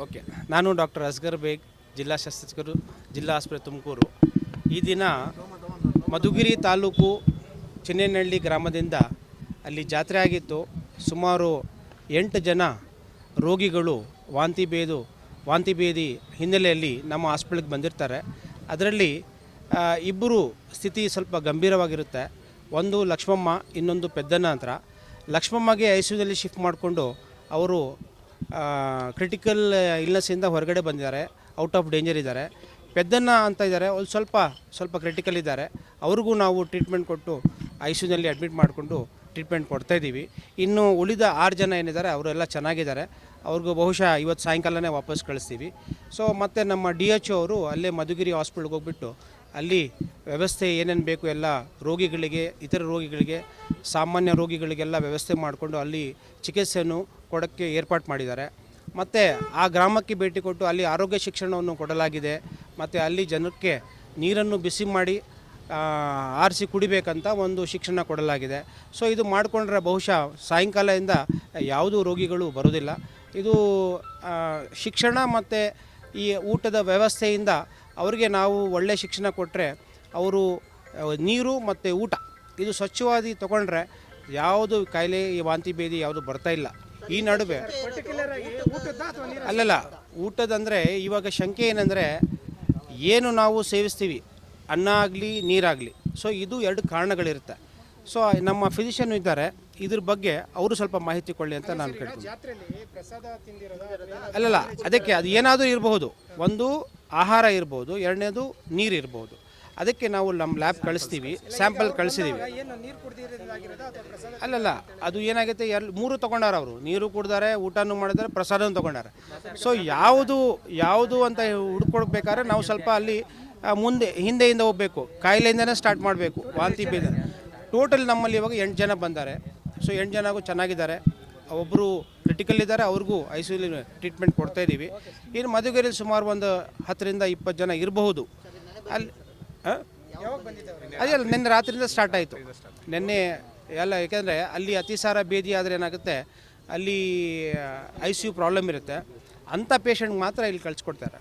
Okay. ನಾನು doctor Asghar ಬೇಗ್, ಜಿಲ್ಲಾ ಶಾಸಕರು, ಜಿಲ್ಲಾ ಆಸ್ಪತ್ರೆ ತುಮಕೂರು. ಈ ದಿನ ಮಧುಗಿರಿ ತಾಲೂಕು ಚಿನ್ನೇನಹಳ್ಳಿ ಗ್ರಾಮದಿಂದ ಅಲ್ಲಿ ಜಾತ್ರೆ ಆಗಿತ್ತು. ಸುಮಾರು 8 ಜನ ರೋಗಿಗಳು ವಾಂತಿ ಭೇದಿ ಹಿನ್ನೆಲೆಯಲ್ಲಿ ನಮ್ಮ ಹಾಸ್ಪಿಟ್ಲಿಗೆ ಬಂದಿರ್ತಾರೆ. ಅದರಲ್ಲಿ ಇಬ್ಬರು ಸ್ಥಿತಿ ಸ್ವಲ್ಪ ಗಂಭೀರವಾಗಿರುತ್ತೆ. ಒಂದು ಲಕ್ಷ್ಮಮ್ಮ, ಇನ್ನೊಂದು ಪೆದ್ದಣ್ಣ ಅಂತ. ಲಕ್ಷ್ಮಮ್ಮಗೆ ಐಸಿಯುದಲ್ಲಿ ಶಿಫ್ಟ್ ಮಾಡಿಕೊಂಡು ಅವರು ಕ್ರಿಟಿಕಲ್ ಇಲ್ನೆಸ್ಸಿಂದ ಹೊರಗಡೆ ಬಂದಿದ್ದಾರೆ, ಔಟ್ ಆಫ್ ಡೇಂಜರ್ ಇದ್ದಾರೆ. ಪೆದ್ದಣ್ಣ ಅಂತ ಇದ್ದಾರೆ, ಒಂದು ಸ್ವಲ್ಪ ಕ್ರಿಟಿಕಲ್ ಇದ್ದಾರೆ. ಅವ್ರಿಗೂ ನಾವು ಟ್ರೀಟ್ಮೆಂಟ್ ಕೊಟ್ಟು ಐಸಿಯುನಲ್ಲಿ ಅಡ್ಮಿಟ್ ಮಾಡಿಕೊಂಡು ಟ್ರೀಟ್ಮೆಂಟ್ ಕೊಡ್ತಾಯಿದ್ದೀವಿ. ಇನ್ನು ಉಳಿದ 6 ಜನ ಏನಿದ್ದಾರೆ ಅವರೆಲ್ಲ ಚೆನ್ನಾಗಿದ್ದಾರೆ. ಅವ್ರಿಗೂ ಬಹುಶಃ ಇವತ್ತು ಸಾಯಂಕಾಲನೇ ವಾಪಸ್ ಕಳಿಸ್ತೀವಿ. ಸೊ ಮತ್ತು ನಮ್ಮ DHO ಅವರು ಅಲ್ಲೇ ಮಧುಗಿರಿ ಹಾಸ್ಪಿಟ್ಲ್ಗೆ ಹೋಗ್ಬಿಟ್ಟು ಅಲ್ಲಿ ವ್ಯವಸ್ಥೆ ಏನೇನು ಬೇಕು ಎಲ್ಲ ರೋಗಿಗಳಿಗೆ, ಇತರ ರೋಗಿಗಳಿಗೆ, ಸಾಮಾನ್ಯ ರೋಗಿಗಳಿಗೆಲ್ಲ ವ್ಯವಸ್ಥೆ ಮಾಡಿಕೊಂಡು ಅಲ್ಲಿ ಚಿಕಿತ್ಸೆಯನ್ನು ಕೊಡೋಕ್ಕೆ ಏರ್ಪಾಡು ಮಾಡಿದ್ದಾರೆ. ಮತ್ತು ಆ ಗ್ರಾಮಕ್ಕೆ ಭೇಟಿ ಕೊಟ್ಟು ಅಲ್ಲಿ ಆರೋಗ್ಯ ಶಿಕ್ಷಣವನ್ನು ಕೊಡಲಾಗಿದೆ. ಮತ್ತು ಅಲ್ಲಿ ಜನಕ್ಕೆ ನೀರನ್ನು ಬಿಸಿ ಮಾಡಿ ಆರಿಸಿ ಕುಡಿಬೇಕಂತ ಒಂದು ಶಿಕ್ಷಣ ಕೊಡಲಾಗಿದೆ. ಸೊ ಇದು ಮಾಡಿಕೊಂಡ್ರೆ ಬಹುಶಃ ಸಾಯಂಕಾಲದಿಂದ ಯಾವುದೂ ರೋಗಿಗಳು ಬರೋದಿಲ್ಲ. ಇದು ಶಿಕ್ಷಣ ಮತ್ತು ಈ ಊಟದ ವ್ಯವಸ್ಥೆಯಿಂದ ಅವರಿಗೆ ನಾವು ಒಳ್ಳೆಯ ಶಿಕ್ಷಣ ಕೊಟ್ಟರೆ ಅವರು ನೀರು ಮತ್ತು ಊಟ ಇದು ಸ್ವಚ್ಛವಾಗಿ ತೊಗೊಂಡ್ರೆ ಯಾವುದು ಕಾಯಿಲೆ, ಈ ವಾಂತಿ ಭೇದಿ ಯಾವುದು ಬರ್ತಾಯಿಲ್ಲ. ಈ ನಡುವೆ ಅಲ್ಲಲ್ಲ, ಊಟದಂದರೆ ಇವಾಗ ಶಂಕೆ ಏನಂದರೆ ಏನು ನಾವು ಸೇವಿಸ್ತೀವಿ, ಅನ್ನ ಆಗಲಿ ನೀರಾಗಲಿ, ಸೊ ಇದು 2 ಕಾರಣಗಳಿರುತ್ತೆ. ಸೊ ನಮ್ಮ ಫಿಸಿಷಿಯನ್ ಇದ್ದಾರೆ, ಇದ್ರ ಬಗ್ಗೆ ಅವರು ಸ್ವಲ್ಪ ಮಾಹಿತಿ ಕೊಡಲಿ ಅಂತ ನಾನು ಕೇಳ್ತೀನಿ. ಅಲ್ಲಲ್ಲ, ಅದಕ್ಕೆ ಅದು ಏನಾದರೂ ಇರಬಹುದು. ಒಂದು ಆಹಾರ ಇರ್ಬೋದು, ಎರಡನೇದು ನೀರು ಇರ್ಬೋದು. ಅದಕ್ಕೆ ನಾವು ನಮ್ಮ ಲ್ಯಾಬ್ ಕಳಿಸ್ತೀವಿ, ಸ್ಯಾಂಪಲ್ ಕಳಿಸಿದ್ದೀವಿ. ಅಲ್ಲಲ್ಲ, ಅದು ಏನಾಗುತ್ತೆ, 3 ತೊಗೊಂಡಾರ ಅವರು. ನೀರು ಕುಡ್ದಾರೆ, ಊಟನೂ ಮಾಡಿದ್ದಾರೆ, ಪ್ರಸಾದನೂ ತೊಗೊಂಡಾರೆ. ಸೊ ಯಾವುದು ಅಂತ ಹುಡ್ಕೊಡ್ಬೇಕಾದ್ರೆ ನಾವು ಸ್ವಲ್ಪ ಅಲ್ಲಿ ಹಿಂದೆಯಿಂದ ಹೋಗಬೇಕು, ಕಾಯಿಲೆಯಿಂದನೇ ಸ್ಟಾರ್ಟ್ ಮಾಡಬೇಕು. ವಾಂತಿ ಭೇದ ಟೋಟಲ್ ನಮ್ಮಲ್ಲಿ ಇವಾಗ 8 ಜನ ಬಂದ್ದಾರೆ. ಸೊ 8 ಜನಗೂ ಚೆನ್ನಾಗಿದ್ದಾರೆ. ಒಬ್ಬರು ಕ್ರಿಟಿಕಲ್ ಇದ್ದಾರೆ, ಅವ್ರಿಗೂ ಐಸಿಯುಲಿ ಟ್ರೀಟ್ಮೆಂಟ್ ಕೊಡ್ತಾಯಿದ್ದೀವಿ. ಇನ್ನು ಮಧುಗಿರಿಯಲ್ಲಿ ಸುಮಾರು ಒಂದು 10ರಿಂದ 20 ಜನ ಇರಬಹುದು. ಅಲ್ಲಿ ಅದೇ ನಿನ್ನೆ ರಾತ್ರಿಯಿಂದ ಸ್ಟಾರ್ಟ್ ಆಯಿತು. ನಿನ್ನೆ ಎಲ್ಲ, ಯಾಕೆಂದರೆ ಅಲ್ಲಿ ಅತಿಸಾರ ಭೇದಿ ಆದರೆ ಏನಾಗುತ್ತೆ, ಅಲ್ಲಿ ICU ಪ್ರಾಬ್ಲಮ್ ಇರುತ್ತೆ. ಅಂಥ ಪೇಷಂಟ್ಗೆ ಮಾತ್ರ ಇಲ್ಲಿ ಕಳಿಸ್ಕೊಡ್ತಾರೆ.